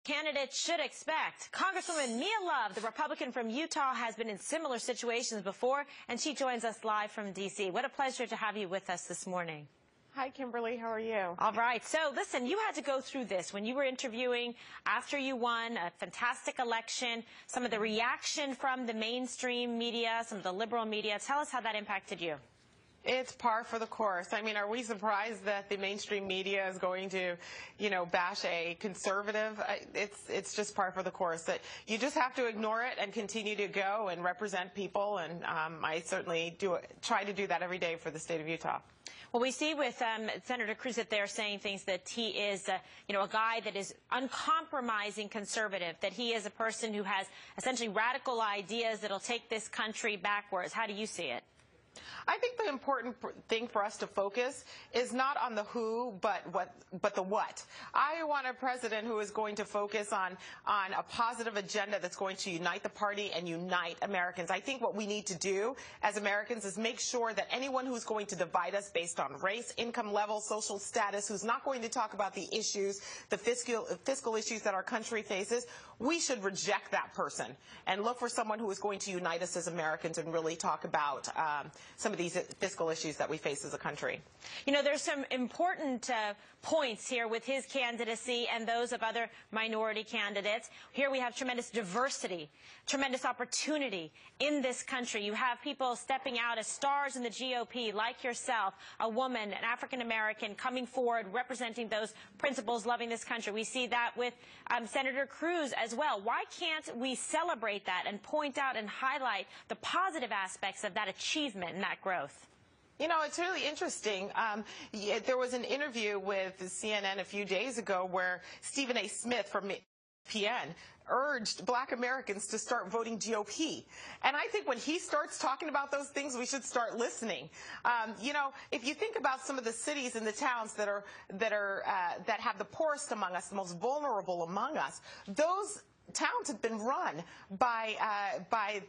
Candidates should expect. Congresswoman Mia Love, the Republican from Utah, has been in similar situations before, and she joins us live from D.C. What a pleasure to have you with us this morning. Hi, Kimberly. How are you? All right. So, listen, you had to go through this when you were interviewing after you won a fantastic election, some of the reaction from the mainstream media, some of the liberal media. Tell us how that impacted you. It's par for the course. I mean, are we surprised that the mainstream media is going to, bash a conservative? It's just par for the course. That you just have to ignore it and continue to go and represent people. And I certainly try to do that every day for the state of Utah. Well, we see with Senator Cruz that they're saying things that he is, a guy that is uncompromising conservative, that he is a person who has essentially radical ideas that will take this country backwards. How do you see it? I think the important thing for us to focus is not on the who, but the what. I want a president who is going to focus on a positive agenda that's going to unite the party and unite Americans. I think what we need to do as Americans is make sure that anyone who's going to divide us based on race, income level, social status, who's not going to talk about the issues, the fiscal issues that our country faces, we should reject that person and look for someone who is going to unite us as Americans and really talk about some of these fiscal issues that we face as a country. There's some important points here with his candidacy and those of other minority candidates. Here we have tremendous diversity, tremendous opportunity in this country. You have people stepping out as stars in the GOP, like yourself, a woman, an African-American, coming forward, representing those principles, loving this country. We see that with Senator Cruz as well. Why can't we celebrate that and point out and highlight the positive aspects of that achievement and that growth? It's really interesting. There was an interview with CNN a few days ago where Stephen A. Smith from ESPN urged black Americans to start voting GOP. And I think when he starts talking about those things, we should start listening. If you think about some of the cities and the towns that have the poorest among us, the most vulnerable among us, those towns have been run by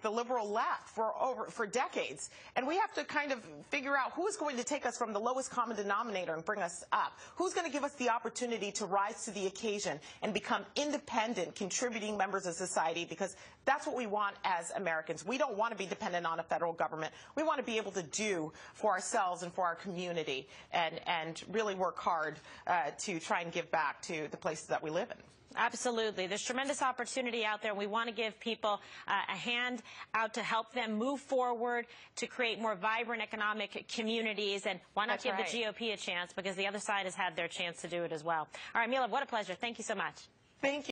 the liberal left for decades, and we have to kind of figure out who's going to take us from the lowest common denominator and bring us up. Who's going to give us the opportunity to rise to the occasion and become independent, contributing members of society, because that's what we want as Americans. We don't want to be dependent on a federal government. We want to be able to do for ourselves and for our community and really work hard to try and give back to the places that we live in. Absolutely. There's tremendous opportunity out there, and we want to give people a hand out to help them move forward, to create more vibrant economic communities, and why not give the GOP a chance, because the other side has had their chance to do it as well. All right, Mila, what a pleasure. Thank you so much. Thank you.